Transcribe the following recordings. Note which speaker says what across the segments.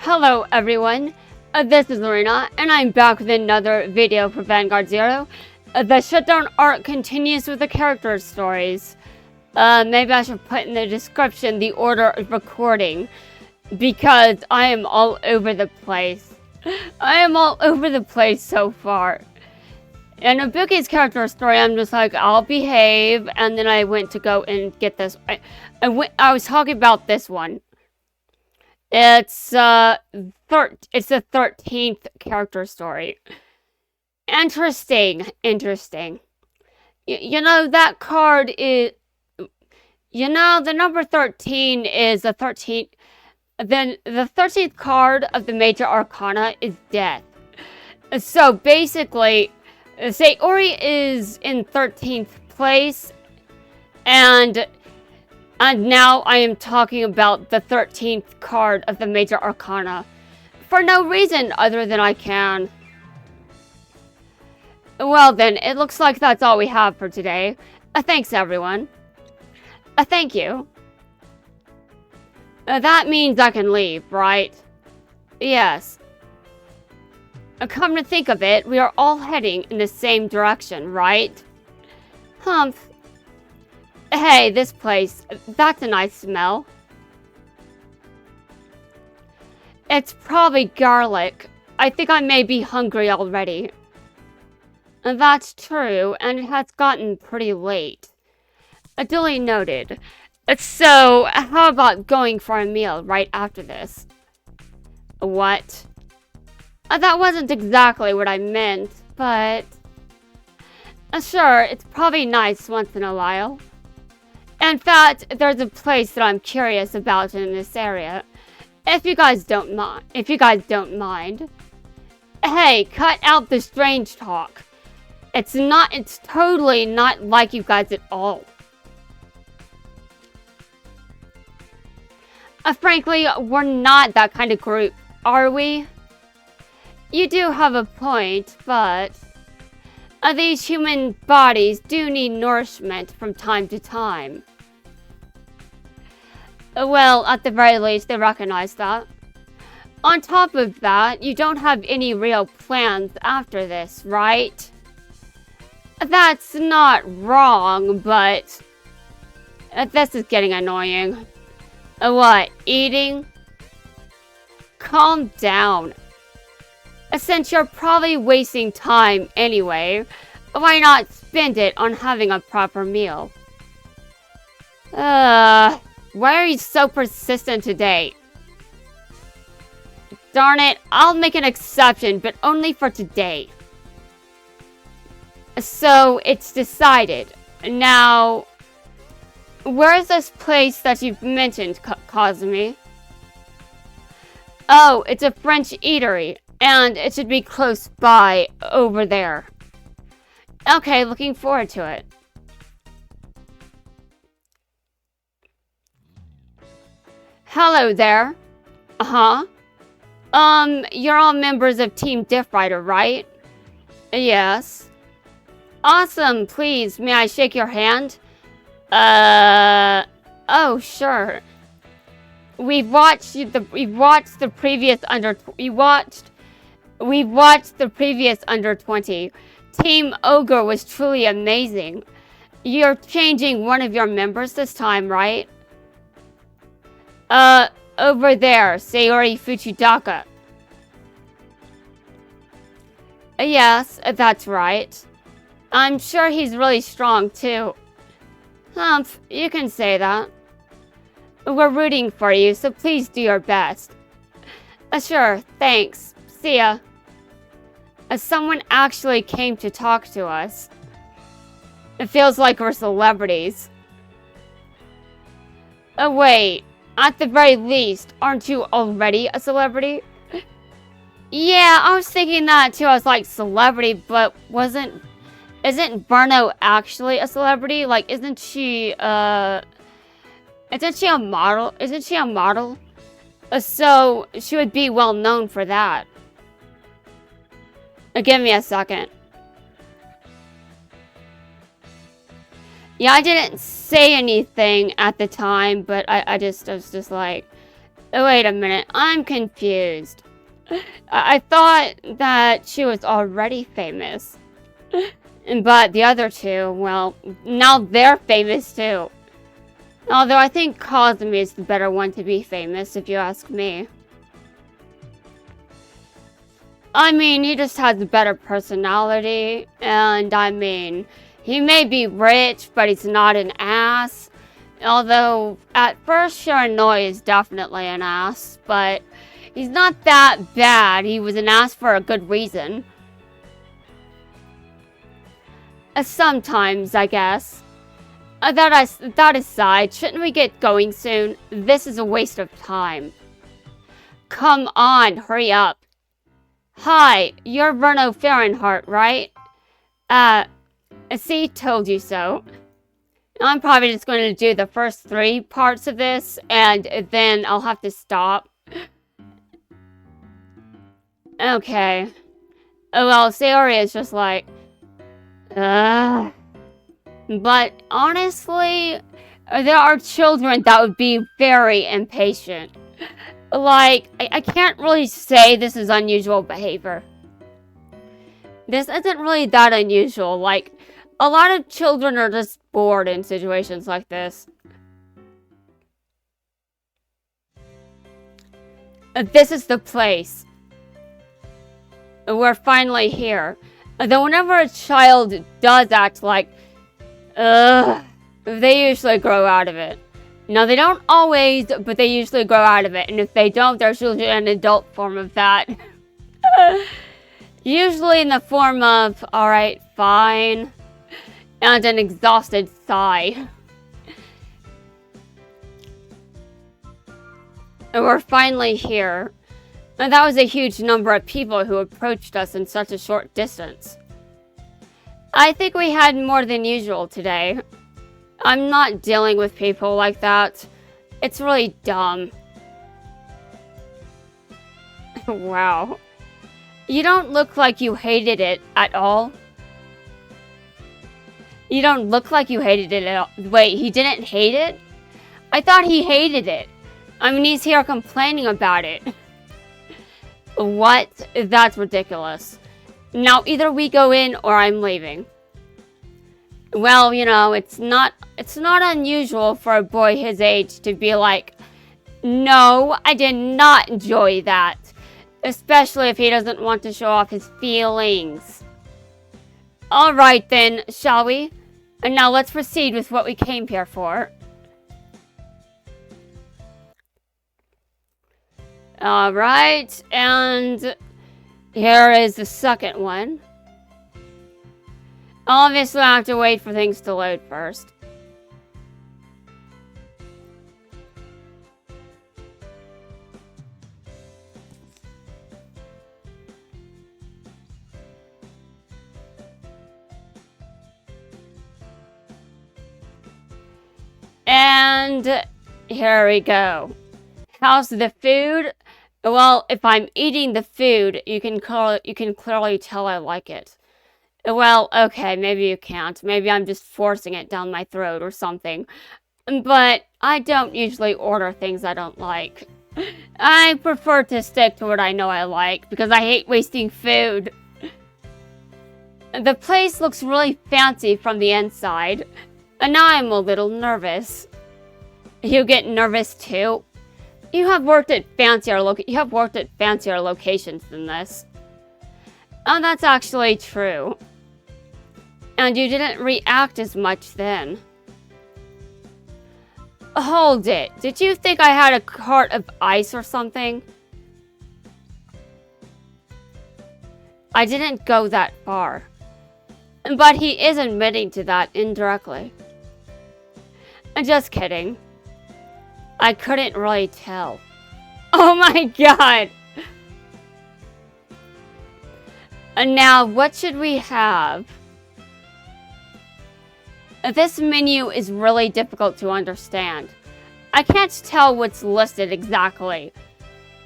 Speaker 1: Hello everyone, this is Lorena, and I'm back with another video for Vanguard Zero. The shutdown arc continues with the character stories. Maybe I should put in the description the order of recording, because I am all over the place. I am all over the place so far. In Ibuki's character story, I'm just like, I'll behave, and then I went to go and get this. I was talking about this one. It's the 13th character story. Interesting. You know, that card is... You know, the number 13 is the 13th... Then the 13th card of the Major Arcana is Death. So basically, Saori is in 13th place, and now I am talking about the 13th card of the Major Arcana. For no reason other than I can. Well then, it looks like that's all we have for today. Thanks everyone. Thank you. That means I can leave, right? Yes. Come to think of it, we are all heading in the same direction, right? Humph. Hey, this place, that's a nice smell. It's probably garlic. I think I may be hungry already. And that's true, and it has gotten pretty late. Duly noted. So, how about going for a meal right after this? What? That wasn't exactly what I meant, but... Sure, it's probably nice once in a while. In fact, there's a place that I'm curious about in this area. If you guys don't mind. Hey, cut out the strange talk. It's totally not like you guys at all. Frankly, we're not that kind of group, are we? You do have a point, but... these human bodies do need nourishment from time to time. Well, at the very least, they recognize that. On top of that, you don't have any real plans after this, right? That's not wrong, but... this is getting annoying. What, eating? Calm down. Since you're probably wasting time anyway, why not spend it on having a proper meal? Why are you so persistent today? Darn it, I'll make an exception, but only for today. So, it's decided. Now, where's this place that you've mentioned, Kazumi? Oh, it's a French eatery. And it should be close by, over there. Okay, looking forward to it. Hello there. Uh-huh. You're all members of Team Diff Rider, right? Yes. Awesome, please, may I shake your hand? Oh, sure. We've watched the previous under 20. Team Ogre was truly amazing. You're changing one of your members this time, right? Over there, Saori Fuchidaka. Yes, that's right. I'm sure he's really strong, too. Humph, you can say that. We're rooting for you, so please do your best. Sure, thanks. See ya. Someone actually came to talk to us. It feels like we're celebrities. Wait, at the very least, aren't you already a celebrity? Yeah, I was thinking that too. I was like, celebrity, but isn't Bruno actually a celebrity? Like, isn't she a model? Isn't she a model? So, she would be well known for that. Give me a second. Yeah, I didn't say anything at the time, but I was just like, Oh, wait a minute, I'm confused. I thought that she was already famous. But the other two, well, now they're famous too. Although I think Cosme is the better one to be famous, if you ask me. I mean, he just has a better personality, and I mean, he may be rich, but he's not an ass. Although, at first, Shiranui is definitely an ass, but he's not that bad. He was an ass for a good reason. Sometimes, I guess. That aside, shouldn't we get going soon? This is a waste of time. Come on, hurry up. Hi, you're Verno Fahrenheit, right? See, told you so. I'm probably just going to do the first 3 parts of this, and then I'll have to stop. Okay. Oh, well, Saori is just like... But honestly, there are children that would be very impatient. Like, I can't really say this is unusual behavior. This isn't really that unusual. Like, a lot of children are just bored in situations like this. This is the place. We're finally here. Though whenever a child does act like, they usually grow out of it. Now, they don't always, but they usually grow out of it. And if they don't, there's usually an adult form of that. Usually in the form of, alright, fine, and an exhausted sigh. And we're finally here. And that was a huge number of people who approached us in such a short distance. I think we had more than usual today. I'm not dealing with people like that. It's really dumb. Wow. You don't look like you hated it at all. You don't look like you hated it at all. Wait, he didn't hate it? I thought he hated it. I mean, he's here complaining about it. What? That's ridiculous. Now, either we go in or I'm leaving. Well, you know, it's not unusual for a boy his age to be like, no, I did not enjoy that. Especially if he doesn't want to show off his feelings. Alright then, shall we? And now let's proceed with what we came here for. Alright, and here is the second one. Obviously, I have to wait for things to load first. And here we go. How's the food? Well, if I'm eating the food, you can clearly tell I like it. Well, okay, maybe you can't. Maybe I'm just forcing it down my throat or something. But I don't usually order things I don't like. I prefer to stick to what I know I like because I hate wasting food. The place looks really fancy from the inside. And now I'm a little nervous. You get nervous too? You have worked at fancier locations than this. Oh, that's actually true. And you didn't react as much then. Hold it. Did you think I had a cart of ice or something? I didn't go that far. But he is admitting to that indirectly. Just kidding. I couldn't really tell. Oh my god! And now, what should we have? This menu is really difficult to understand. I can't tell what's listed exactly.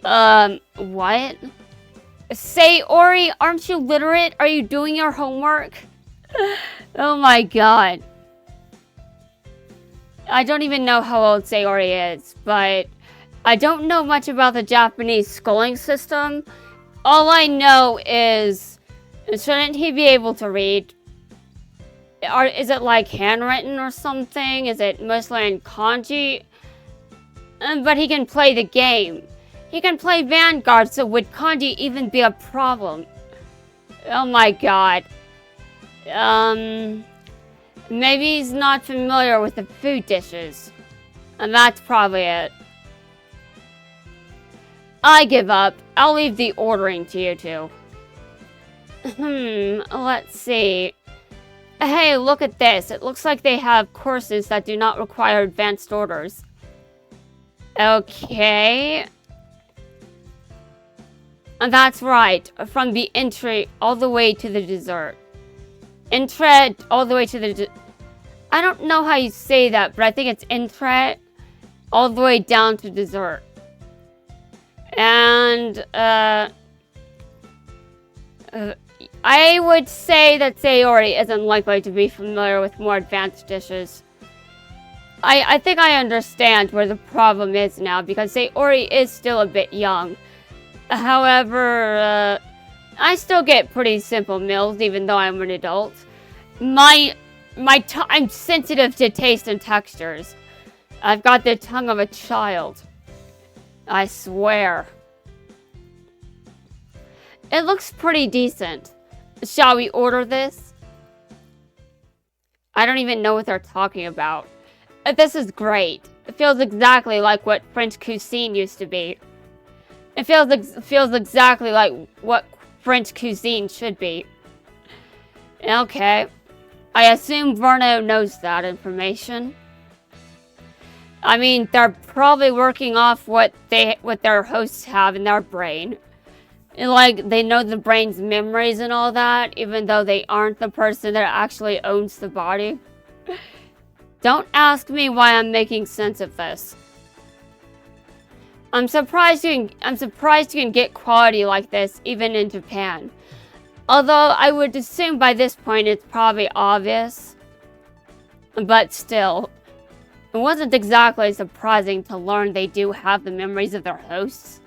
Speaker 1: What? Saori, aren't you literate? Are you doing your homework? Oh my god. I don't even know how old Saori is, but I don't know much about the Japanese schooling system. All I know is, shouldn't he be able to read? Or is it like handwritten or something? Is it mostly in kanji? But he can play the game. He can play Vanguard, so would kanji even be a problem? Oh my god. Maybe he's not familiar with the food dishes. And that's probably it. I give up. I'll leave the ordering to you two. Let's see. Hey, look at this. It looks like they have courses that do not require advanced orders. Okay. And that's right. From the entry all the way to the dessert. Entry all the way to the... I don't know how you say that, but I think it's entry all the way down to dessert. And, I would say that Saori isn't likely to be familiar with more advanced dishes. I think I understand where the problem is now, because Saori is still a bit young. However, I still get pretty simple meals, even though I'm an adult. I'm sensitive to taste and textures. I've got the tongue of a child. I swear. It looks pretty decent. Shall we order this? I don't even know what they're talking about. This is great. It feels exactly like what French cuisine used to be. It feels exactly like what French cuisine should be. Okay. I assume Verno knows that information. I mean, they're probably working off what their hosts have in their brain. And like, they know the brain's memories and all that, even though they aren't the person that actually owns the body. Don't ask me why I'm making sense of this. I'm surprised you can get quality like this even in Japan. Although I would assume by this point it's probably obvious. But still, it wasn't exactly surprising to learn they do have the memories of their hosts.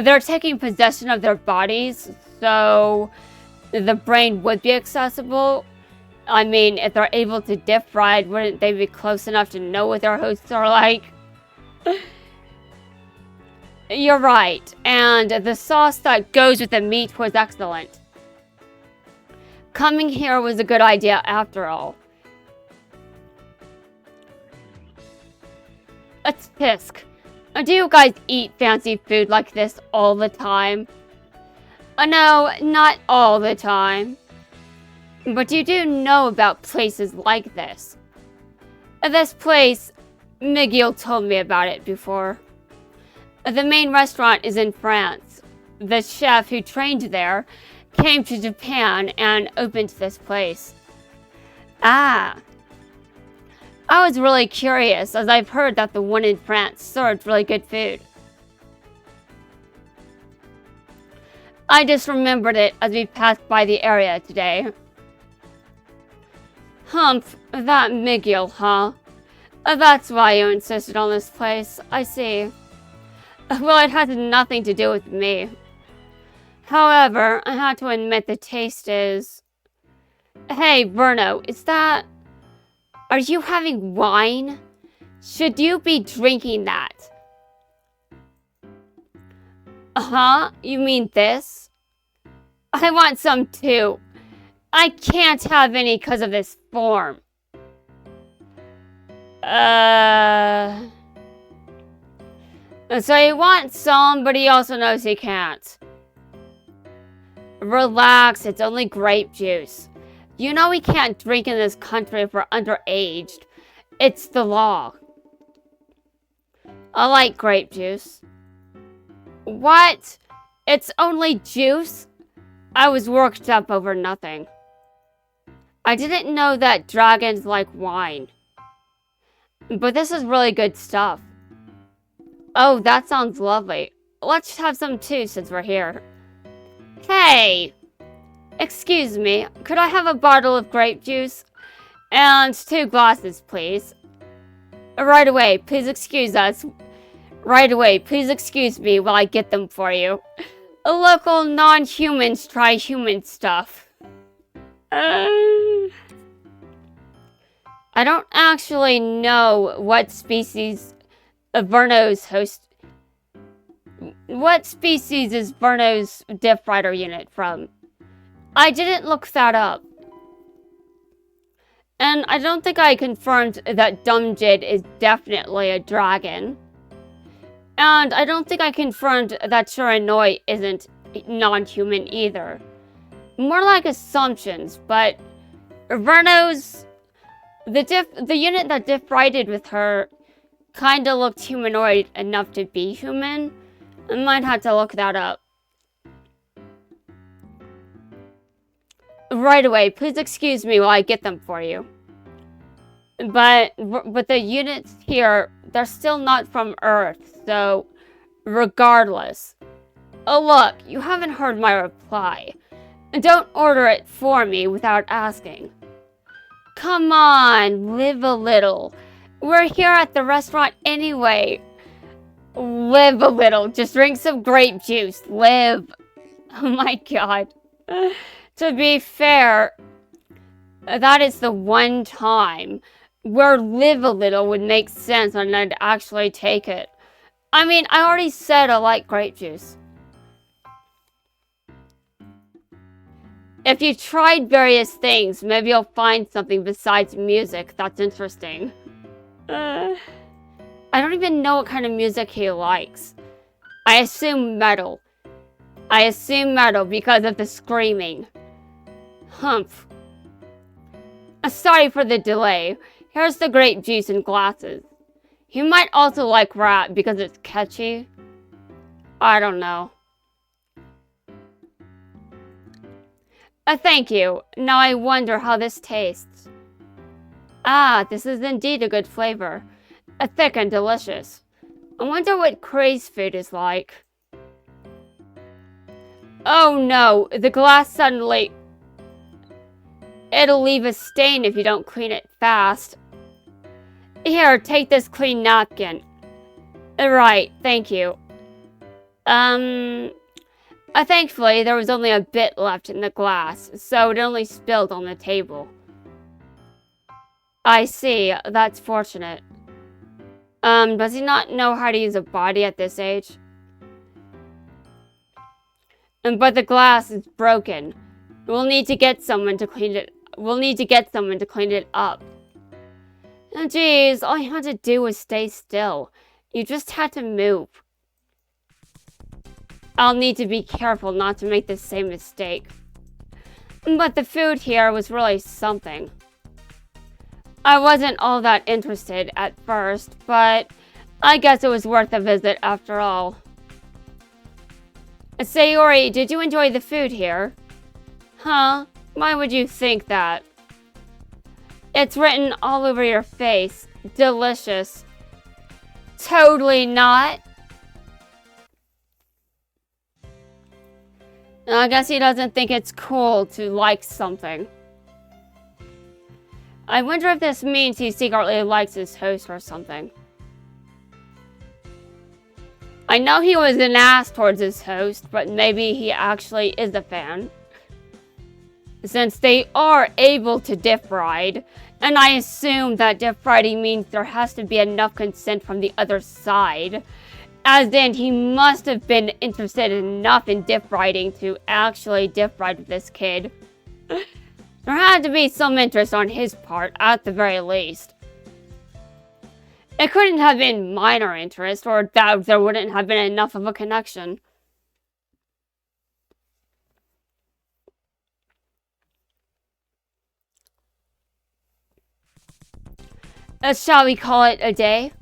Speaker 1: They're taking possession of their bodies, so the brain would be accessible. I mean, if they're able to dip ride, wouldn't they be close enough to know what their hosts are like? You're right, and the sauce that goes with the meat was excellent. Coming here was a good idea after all. A tisk. Do you guys eat fancy food like this all the time? No, not all the time. But you do know about places like this. This place, Miguel told me about it before. The main restaurant is in France. The chef who trained there came to Japan and opened this place. Ah. I was really curious, as I've heard that the one in France served really good food. I just remembered it as we passed by the area today. Humph, that Miguel, huh? That's why you insisted on this place, I see. Well, it has nothing to do with me. However, I have to admit the taste is... Hey, Verno, is that... Are you having wine? Should you be drinking that? Uh-huh, you mean this? I want some too. I can't have any because of this form. So he wants some, but he also knows he can't. Relax, it's only grape juice. You know we can't drink in this country if we're underaged. It's the law. I like grape juice. What? It's only juice? I was worked up over nothing. I didn't know that dragons like wine. But this is really good stuff. Oh, that sounds lovely. Let's have some too since we're here. Hey! Excuse me, could I have a bottle of grape juice? And 2 glasses, please. Right away, please excuse us. Right away, please excuse me while I get them for you. A local non-humans try human stuff. I don't actually know what species of Verno's host. What species is Verno's Diff Rider unit from? I didn't look that up. And I don't think I confirmed that Dumjid is definitely a dragon. And I don't think I confirmed that Shiranoi isn't non-human either. More like assumptions, but Verno's... The unit that Diff Rided with her kinda looked humanoid enough to be human. I might have to look that up. Right away, please excuse me while I get them for you. But the units here, they're still not from Earth, so regardless. Oh look, you haven't heard my reply. Don't order it for me without asking. Come on, live a little. We're here at the restaurant anyway. Live a little. Just drink some grape juice. Live. Oh my god. To be fair, that is the one time where live a little would make sense and I'd actually take it. I mean, I already said I like grape juice. If you tried various things, maybe you'll find something besides music that's interesting. I don't even know what kind of music he likes. I assume metal. I assume metal because of the screaming. Humph. Sorry for the delay. Here's the grape juice and glasses. He might also like rap because it's catchy. I don't know. Thank you. Now I wonder how this tastes. Ah, this is indeed a good flavor. Thick and delicious. I wonder what Craze food is like. Oh no, the glass suddenly... It'll leave a stain if you don't clean it fast. Here, take this clean napkin. Right, thank you. Thankfully, there was only a bit left in the glass, so it only spilled on the table. I see, that's fortunate. Does he not know how to use a body at this age? But the glass is broken. We'll need to get someone to clean it. We'll need to get someone to clean it up. Oh, geez, all you had to do was stay still. You just had to move. I'll need to be careful not to make the same mistake. But the food here was really something. I wasn't all that interested at first, but I guess it was worth a visit after all. Saori, did you enjoy the food here? Huh? Why would you think that? It's written all over your face. Delicious. Totally not. I guess he doesn't think it's cool to like something. I wonder if this means he secretly likes his host or something. I know he was an ass towards his host, but maybe he actually is a fan. Since they are able to diff ride, and I assume that diff riding means there has to be enough consent from the other side, as in he must have been interested enough in diff riding to actually diff ride with this kid. There had to be some interest on his part, at the very least. It couldn't have been minor interest, or that there wouldn't have been enough of a connection. Shall we call it a day?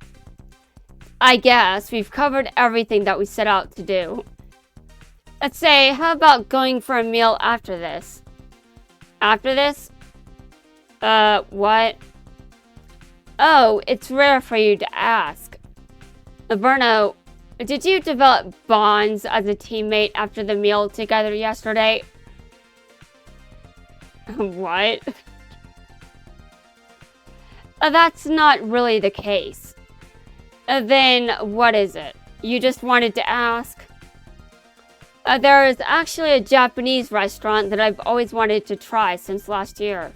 Speaker 1: I guess we've covered everything that we set out to do. Let's say, how about going for a meal after this? After this? What? Oh, it's rare for you to ask. Verno, did you develop bonds as a teammate after the meal together yesterday? What? That's not really the case. Then what is it? You just wanted to ask? There is actually a Japanese restaurant that I've always wanted to try since last year.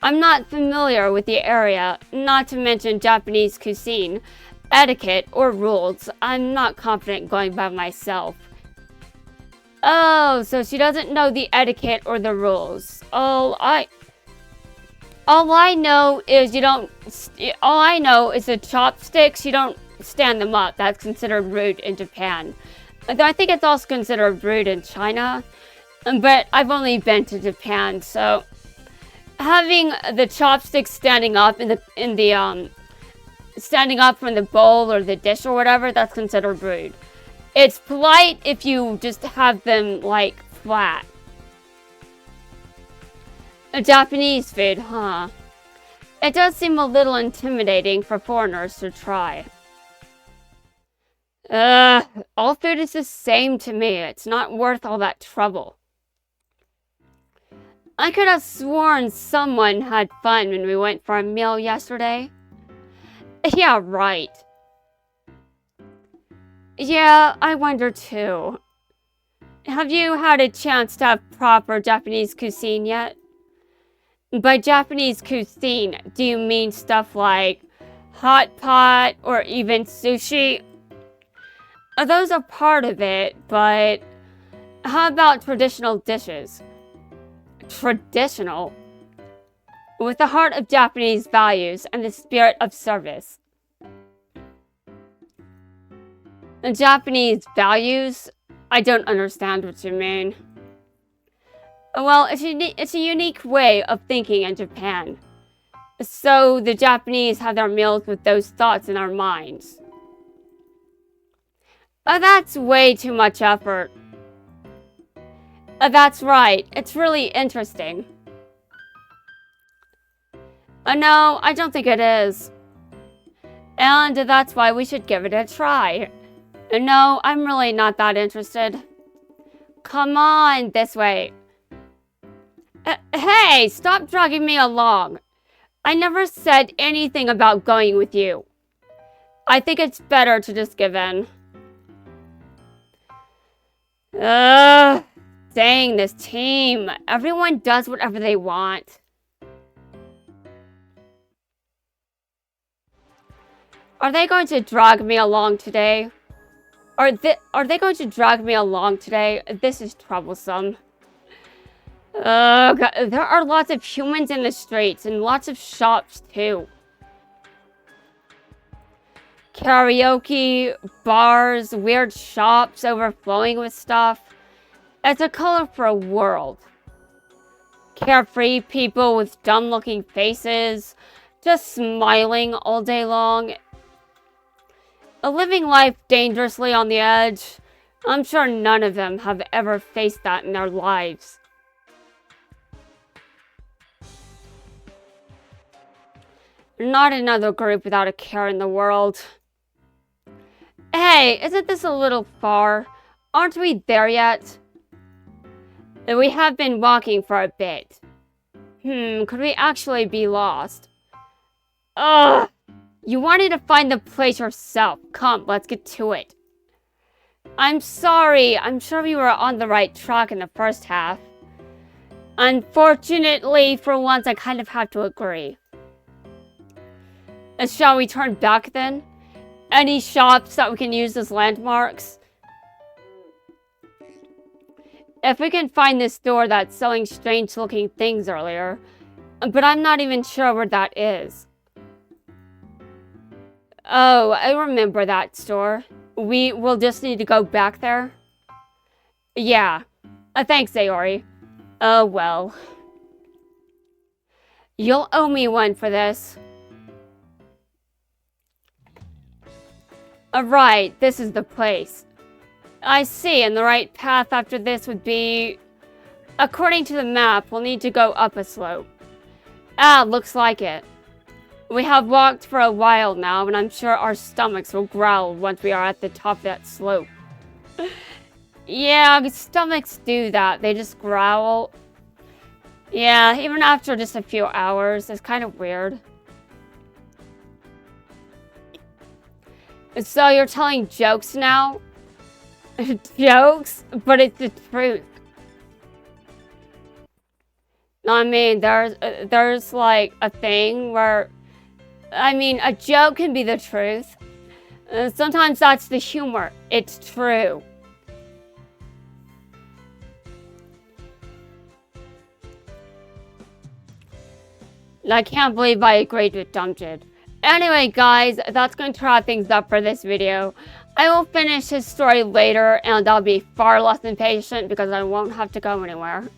Speaker 1: I'm not familiar with the area, not to mention Japanese cuisine, etiquette, or rules. I'm not confident going by myself. Oh, so she doesn't know the etiquette or the rules. All I know is the chopsticks, you don't stand them up. That's considered rude in Japan. I think it's also considered rude in China, but I've only been to Japan, so having the chopsticks standing up standing up from the bowl or the dish or whatever, that's considered rude. It's polite if you just have them like flat. Japanese food, huh? It does seem a little intimidating for foreigners to try. All food is the same to me. It's not worth all that trouble. I could have sworn someone had fun when we went for a meal yesterday. Yeah, right. Yeah, I wonder too. Have you had a chance to have proper Japanese cuisine yet? By Japanese cuisine, do you mean stuff like hot pot or even sushi? Those are part of it, but how about traditional dishes? Traditional? With the heart of Japanese values and the spirit of service. And Japanese values? I don't understand what you mean. Well, it's a unique way of thinking in Japan. So the Japanese have their meals with those thoughts in our minds. That's way too much effort. That's right. It's really interesting. No, I don't think it is. And that's why we should give it a try. No, I'm really not that interested. Come on, this way. Hey, stop dragging me along. I never said anything about going with you. I think it's better to just give in. Dang, this team. Everyone does whatever they want. Are they going to drag me along today? Are they going to drag me along today? This is troublesome. God, there are lots of humans in the streets and lots of shops too. Karaoke, bars, weird shops overflowing with stuff. It's a colorful world. Carefree people with dumb-looking faces, just smiling all day long. Living life dangerously on the edge. I'm sure none of them have ever faced that in their lives. Not another group without a care in the world. Hey, isn't this a little far? Aren't we there yet? We have been walking for a bit. Could we actually be lost? Ugh! You wanted to find the place yourself. Come, let's get to it. I'm sorry. I'm sure we were on the right track in the first half. Unfortunately, for once, I kind of have to agree. Shall we turn back then? Any shops that we can use as landmarks? If we can find this store that's selling strange-looking things earlier, but I'm not even sure where that is. Oh, I remember that store. We will just need to go back there? Yeah. Thanks, Saori. Oh, well. You'll owe me one for this. Right, this is the place. I see, and the right path after this would be... According to the map, we'll need to go up a slope. Ah, looks like it. We have walked for a while now, and I'm sure our stomachs will growl once we are at the top of that slope. Yeah, stomachs do that. They just growl. Yeah, even after just a few hours. It's kind of weird. So you're telling jokes now? Jokes? But it's the truth. I mean, there's like a thing where, I mean, a joke can be the truth. Sometimes that's the humor. It's true. I can't believe I agreed with Dumpted. Anyway, guys, that's going to wrap things up for this video. I will finish his story later, and I'll be far less impatient because I won't have to go anywhere.